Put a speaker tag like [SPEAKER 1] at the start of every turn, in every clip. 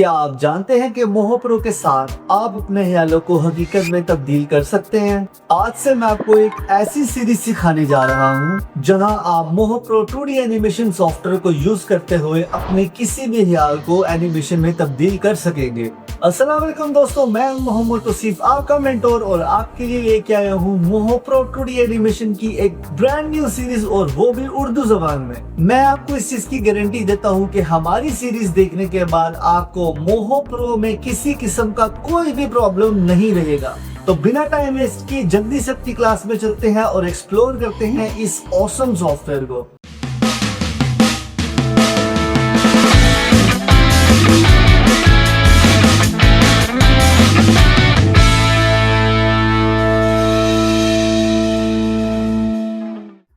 [SPEAKER 1] क्या आप जानते हैं कि मोहो प्रो के साथ आप अपने ख्यालों को हकीकत में तब्दील कर सकते हैं। आज से मैं आपको एक ऐसी सीरीज सिखाने जा रहा हूं जहां आप मोहो प्रो 2D एनिमेशन सॉफ्टवेयर को यूज करते हुए अपने किसी भी ख्याल को एनिमेशन में तब्दील कर सकेंगे। अस्सलाम वालेकुम दोस्तों, मैं मोहम्मद तौसीफ आपका मेंटोर और आपके लिए लेके आया हूँ मोहो प्रो 2D एनिमेशन की एक ब्रांड न्यू सीरीज और वो भी उर्दू जबान में। मैं आपको इस चीज की गारंटी देता हूँ कि हमारी सीरीज देखने के बाद आपको मोहो प्रो में किसी किस्म का कोई भी प्रॉब्लम नहीं रहेगा। तो बिना टाइम वेस्ट किए जल्दी से अपनी क्लास में चलते हैं और एक्सप्लोर करते हैं इस ऑसम सॉफ्टवेयर को।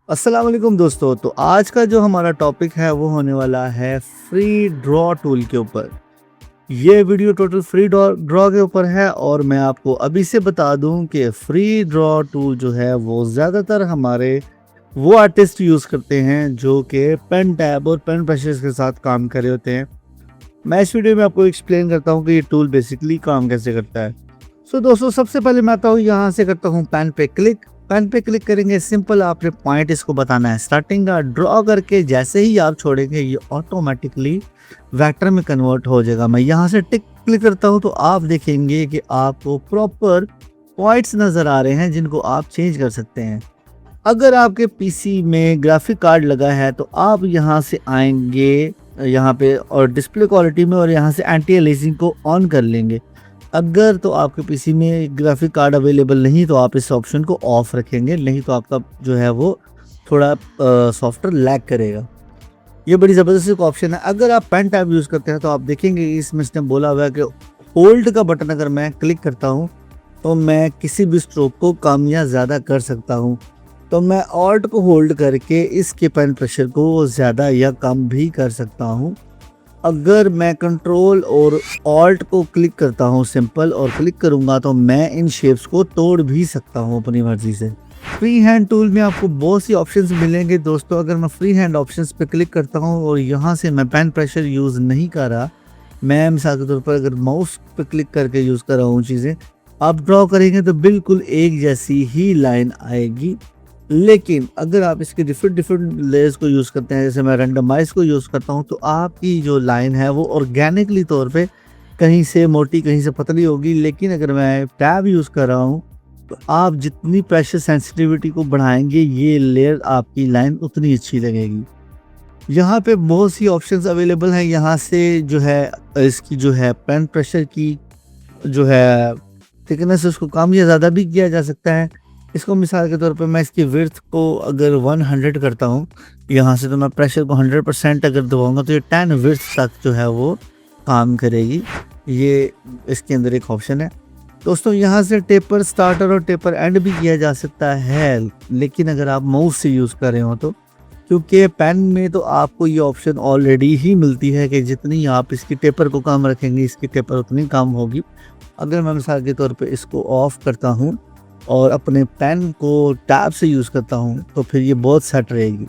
[SPEAKER 1] अस्सलाम वालेकुम दोस्तों, तो आज का जो हमारा टॉपिक है वो होने वाला है फ्री ड्रॉ टूल के ऊपर। ये वीडियो टोटल फ्री ड्रॉ के ऊपर है और मैं आपको अभी से बता दूं कि फ्री ड्रॉ टूल जो है वो ज़्यादातर हमारे वो आर्टिस्ट यूज़ करते हैं जो कि पेन टैब और पेन ब्रशेस के साथ काम कर रहे होते हैं। मैं इस वीडियो में आपको एक्सप्लेन करता हूँ कि ये टूल बेसिकली काम कैसे करता है। सो दोस्तों, सबसे पहले मैं आता हूँ यहाँ से करता हूँ पेन पे क्लिक। पेन पे क्लिक करेंगे, सिंपल आपने पॉइंट इसको बताना है स्टार्टिंग का। ड्रॉ करके जैसे ही आप छोड़ेंगे ये ऑटोमेटिकली वेक्टर में कन्वर्ट हो जाएगा। मैं यहाँ से टिक क्लिक करता हूँ तो आप देखेंगे कि आपको प्रॉपर पॉइंट्स नज़र आ रहे हैं जिनको आप चेंज कर सकते हैं। अगर आपके पीसी में ग्राफिक कार्ड लगा है तो आप यहाँ से आएंगे यहाँ पे और डिस्प्ले क्वालिटी में और यहाँ से एंटी अलियासिंग को ऑन कर लेंगे। अगर तो आपके पीसी में ग्राफिक कार्ड अवेलेबल नहीं तो आप इस ऑप्शन को ऑफ रखेंगे, नहीं तो आपका जो है वो थोड़ा सॉफ्टवेयर लैग करेगा। ये बड़ी ज़बरदस्त एक ऑप्शन है। अगर आप पेन टैब यूज़ करते हैं तो आप देखेंगे इसमें इसने बोला हुआ है कि होल्ड का बटन अगर मैं क्लिक करता हूँ तो मैं किसी भी स्ट्रोक को कम या ज़्यादा कर सकता हूँ। तो मैं ऑल्ट को होल्ड करके इसके पेन प्रेशर को ज़्यादा या कम भी कर सकता हूँ। अगर मैं कंट्रोल और ऑल्ट को क्लिक करता हूँ सिंपल और क्लिक करूँगा तो मैं इन शेप्स को तोड़ भी सकता हूँ अपनी मर्ज़ी से। फ्री हैंड टूल में आपको बहुत सी ऑप्शंस मिलेंगे दोस्तों। अगर मैं फ्री हैंड ऑप्शंस पे क्लिक करता हूँ और यहाँ से मैं पेन प्रेशर यूज़ नहीं कर रहा, मैं मिसाल के तौर पर अगर माउस पे क्लिक करके यूज़ कर रहा हूँ चीज़ें, आप ड्रॉ करेंगे तो बिल्कुल एक जैसी ही लाइन आएगी। लेकिन अगर आप इसके डिफरेंट लेयर्स को यूज़ करते हैं, जैसे मैं रैंडमाइज को यूज़ करता हूं, तो आपकी जो लाइन है वो ऑर्गेनिकली तौर पे कहीं से मोटी कहीं से पतली होगी। लेकिन अगर मैं टैब यूज़ कर रहा हूं तो आप जितनी प्रेशर सेंसिटिविटी को बढ़ाएंगे ये लेयर आपकी लाइन उतनी अच्छी लगेगी। यहाँ पे बहुत सी ऑप्शंस अवेलेबल हैं। यहाँ से जो है इसकी जो है पेन प्रेशर की जो है थिकनेस उसको कम या ज़्यादा भी किया जा सकता है। इसको मिसाल के तौर पे मैं इसकी विड्थ को अगर 100 करता हूँ यहाँ से, तो मैं प्रेशर को 100% अगर दबाऊंगा तो ये 10 विड्थ तक जो है वो काम करेगी। ये इसके अंदर एक ऑप्शन है दोस्तों। यहाँ से टेपर स्टार्टर और टेपर एंड भी किया जा सकता है, लेकिन अगर आप माउस से यूज़ कर रहे हो तो, क्योंकि पेन में तो आपको ये ऑप्शन ऑलरेडी ही मिलती है कि जितनी आप इसकी टेपर को कम रखेंगे इसकी टेपर उतनी कम होगी। अगर मैं मिसाल के तौर पर इसको ऑफ करता हूँ और अपने पेन को टैब से यूज़ करता हूँ तो फिर ये बहुत सेट रहेगी।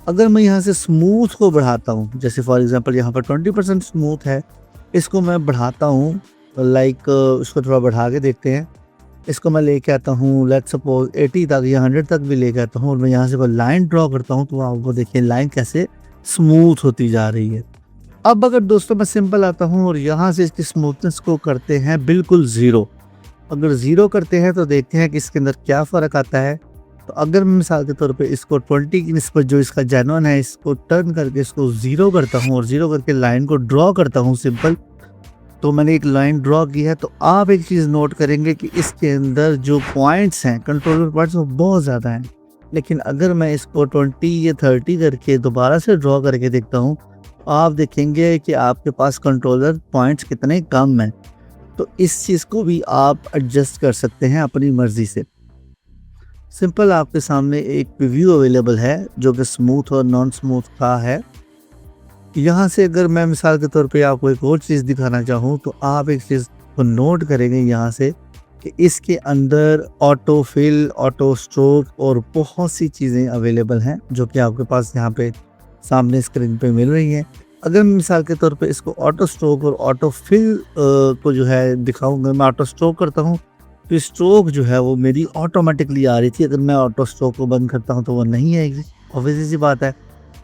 [SPEAKER 1] अगर मैं यहाँ से स्मूथ को बढ़ाता हूँ, जैसे फॉर एग्जांपल यहाँ पर 20% स्मूथ है, इसको मैं बढ़ाता हूँ लाइक इसको थोड़ा बढ़ा के देखते हैं। इसको मैं लेके आता हूँ लेट्स सपोज 80 तक या 100 तक भी लेके आता हूँ और मैं यहाँ से लाइन ड्रॉ करता हूँ तो आपको देखिए लाइन कैसे स्मूथ होती जा रही है। अब अगर दोस्तों मैं सिंपल आता हूँ और यहाँ से इसकी स्मूथनेस को करते हैं बिल्कुल ज़ीरो। अगर ज़ीरो करते हैं तो देखते हैं कि इसके अंदर क्या फ़र्क आता है। तो अगर मैं मिसाल के तौर पे इसको 20 की निस्बत जो इसका जेन्युइन है इसको टर्न करके इसको ज़ीरो करता हूँ और ज़ीरो करके लाइन को ड्रॉ करता हूँ सिंपल, तो मैंने एक लाइन ड्रॉ की है। तो आप एक चीज़ नोट करेंगे कि इसके अंदर जो पॉइंट्स हैं, कंट्रोलर पॉइंट्स, वो बहुत ज़्यादा हैं। लेकिन अगर मैं इसको 20 या 30 करके दोबारा से ड्रॉ करके देखता हूँ, आप देखेंगे कि आपके पास कंट्रोलर पॉइंट्स कितने कम हैं। तो इस चीज़ को भी आप एडजस्ट कर सकते हैं अपनी मर्ज़ी से। सिंपल आपके सामने एक प्रीव्यू अवेलेबल है जो कि स्मूथ और नॉन स्मूथ का है। यहाँ से अगर मैं मिसाल के तौर पे आपको एक और चीज़ दिखाना चाहूँ तो आप एक चीज़ को नोट करेंगे यहाँ से कि इसके अंदर ऑटो फिल, ऑटो स्ट्रोक और बहुत सी चीज़ें अवेलेबल हैं जो कि आपके पास यहाँ पे सामने स्क्रीन पे मिल रही हैं। अगर मैं मिसाल के तौर पे इसको ऑटो स्ट्रोक और ऑटो फिल को जो है दिखाऊंगा, मैं ऑटो स्ट्रोक करता हूँ तो स्ट्रोक जो है वो मेरी ऑटोमेटिकली आ रही थी। अगर मैं ऑटो स्ट्रोक को बंद करता हूँ तो वो नहीं आएगी, ऑब्वियस सी बात है।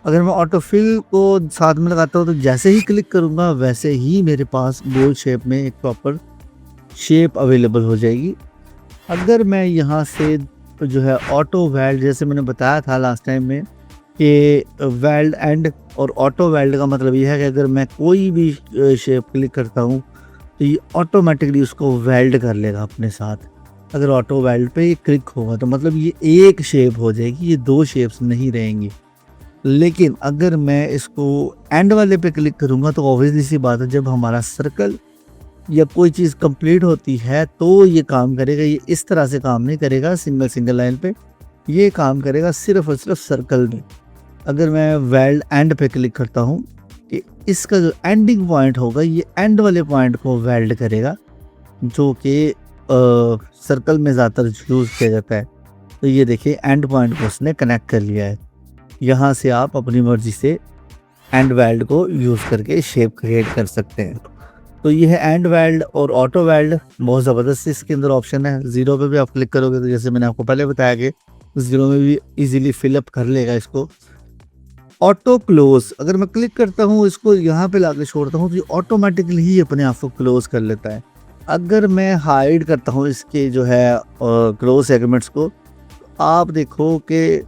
[SPEAKER 1] अगर मैं ऑटो फिल को साथ में लगाता हूँ तो जैसे ही क्लिक करूँगा वैसे ही मेरे पास गोल शेप में एक प्रॉपर शेप अवेलेबल हो जाएगी। अगर मैं यहाँ से जो है ऑटो वेल्ड, जैसे मैंने बताया था लास्ट टाइम में कि वेल्ड एंड और ऑटो वेल्ड का मतलब ये है कि अगर मैं कोई भी शेप क्लिक करता हूँ तो ये ऑटोमेटिकली उसको वेल्ड कर लेगा अपने साथ। अगर ऑटो वेल्ड पे ये क्लिक होगा तो मतलब ये एक शेप हो जाएगी, ये दो शेप्स नहीं रहेंगी। लेकिन अगर मैं इसको एंड वाले पे क्लिक करूँगा तो ऑब्वियसली सी बात है, जब हमारा सर्कल या कोई चीज़ कंप्लीट होती है तो ये काम करेगा। ये इस तरह से काम नहीं करेगा सिंगल लाइन पे, ये काम करेगा सिर्फ और सिर्फ सर्कल में। अगर मैं वेल्ड एंड पे क्लिक करता हूँ कि इसका जो एंडिंग पॉइंट होगा ये एंड वाले पॉइंट को वेल्ड करेगा, जो कि सर्कल में ज़्यादातर यूज़ किया जाता है। तो ये देखिए एंड पॉइंट को उसने कनेक्ट कर लिया है। यहाँ से आप अपनी मर्ज़ी से एंड वेल्ड को यूज़ करके शेप क्रिएट कर सकते हैं। तो ये है एंड वेल्ड और ऑटो वेल्ड, बहुत ज़बरदस्त इसके अंदर ऑप्शन है। ज़ीरो पे भी आप क्लिक करोगे तो जैसे मैंने आपको पहले बताया कि ज़ीरो में भी इजीली फिलअप कर लेगा इसको। ऑटो क्लोज, अगर मैं क्लिक करता हूँ इसको यहाँ पे लाके छोड़ता हूँ तो ये ऑटोमेटिकली ही अपने आप को क्लोज कर लेता है। अगर मैं हाइड करता हूँ इसके जो है क्लोज सेगमेंट्स को, आप देखो कि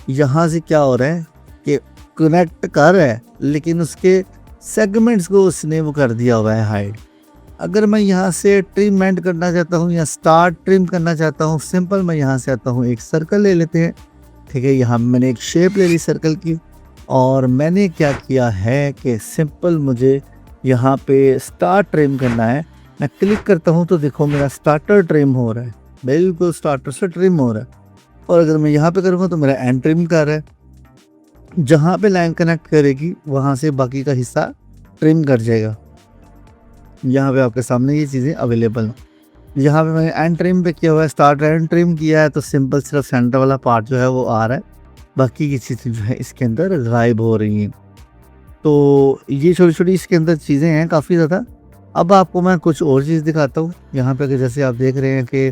[SPEAKER 1] यहाँ से क्या हो रहा है कि कनेक्ट कर रहा है लेकिन उसके सेगमेंट्स को उसने वो कर दिया हुआ है हाइड। अगर मैं यहाँ से ट्रिम एंड करना चाहता हूँ या स्टार्ट ट्रिम करना चाहता हूँ, सिंपल मैं यहाँ से आता हूँ, एक सर्कल ले लेते हैं, ठीक है। यहाँ मैंने एक शेप ले ली सर्कल की और मैंने क्या किया है कि सिंपल मुझे यहाँ पे स्टार्ट ट्रिम करना है। मैं क्लिक करता हूँ तो देखो मेरा स्टार्टर ट्रिम हो रहा है, बिल्कुल स्टार्टर से ट्रिम हो रहा है। और अगर मैं यहाँ पे करूँगा तो मेरा एंड ट्रिम कर रहा है। जहाँ पे लाइन कनेक्ट करेगी वहाँ से बाकी का हिस्सा ट्रिम कर जाएगा। यहाँ पे आपके सामने ये चीज़ें अवेलेबल हैं। यहाँ पे मैंने एंड ट्रिम पे किया हुआ है, स्टार्ट एंड ट्रिम किया है तो सिंपल सिर्फ सेंटर वाला पार्ट जो है वो आ रहा है, बाकी की चीज़ें जो है इसके अंदर गायब हो रही हैं। तो ये छोटी छोटी इसके अंदर चीज़ें हैं काफ़ी ज़्यादा। अब आपको मैं कुछ और चीज़ दिखाता हूँ। यहाँ पे जैसे आप देख रहे हैं कि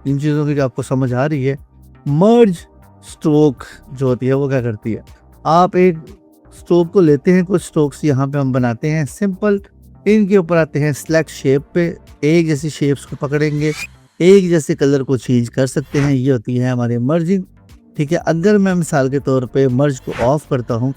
[SPEAKER 1] इन चीज़ों की जो आपको समझ आ रही है, मर्ज स्ट्रोक जो होती है वो क्या करती है, आप एक स्ट्रोक को लेते हैं, कुछ स्ट्रोक्स यहाँ पे हम बनाते हैं सिंपल, इनके ऊपर आते हैं सिलेक्ट शेप पे, एक जैसी शेप्स को पकड़ेंगे, एक जैसे कलर को चेंज कर सकते हैं, ये होती है हमारी मर्जिंग, ठीक है। अगर मैं मिसाल के तौर पे मर्ज को ऑफ करता हूँ,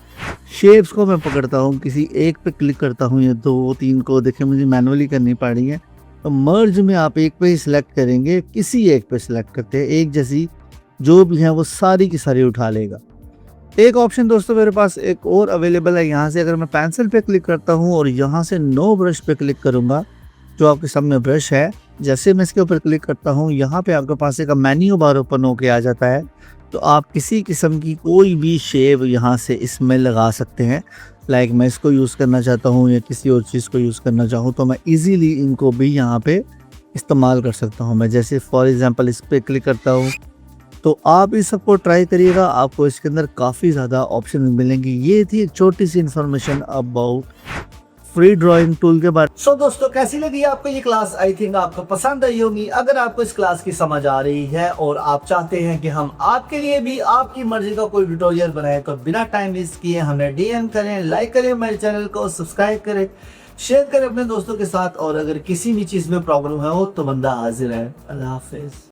[SPEAKER 1] शेप्स को मैं पकड़ता हूँ, किसी एक पे क्लिक करता हूँ या दो तीन को, देखिए मुझे मैनुअली करनी पड़ रही है। तो मर्ज में आप एक पे ही सिलेक्ट करेंगे, किसी एक पे सिलेक्ट करते हैं, एक जैसी जो भी है वो सारी की सारी उठा लेगा। एक ऑप्शन दोस्तों मेरे पास एक और अवेलेबल है। यहाँ से अगर मैं पेंसिल पे क्लिक करता हूँ और यहाँ से नो ब्रश पे क्लिक करूँगा, जो आपके सामने ब्रश है, जैसे मैं इसके ऊपर क्लिक करता हूँ यहाँ पे आपके पास एक मेन्यू बार ओपन होके आ जाता है। तो आप किसी किस्म की कोई भी शेप यहाँ से इसमें लगा सकते हैं। लाइक मैं इसको यूज़ करना चाहता हूँ या किसी और चीज़ को यूज़ करना चाहूँ तो मैं इजीली इनको भी यहाँ पे इस्तेमाल कर सकता हूँ। मैं जैसे फॉर एग्जांपल इस पर क्लिक करता हूँ, तो आप इस सबको ट्राई करिएगा, आपको इसके अंदर काफ़ी ज़्यादा ऑप्शन मिलेंगे। ये थी एक छोटी सी information about free drawing tool के बारे में।
[SPEAKER 2] सो दोस्तों, कैसी लगी आपको ये क्लास? आई थिंक आपको पसंद आई होगी। अगर आपको इस क्लास की समझ आ रही है और आप चाहते हैं कि हम आपके लिए भी आपकी मर्जी का कोई ट्यूटोरियल बनाए, तो बिना टाइम वेस्ट किए हमें DM करें, लाइक करें मेरे चैनल को, सब्सक्राइब करें, शेयर करें अपने दोस्तों के साथ। और अगर किसी भी चीज़ में प्रॉब्लम है हो तो बंदा हाजिर है। अल्लाह हाफिज।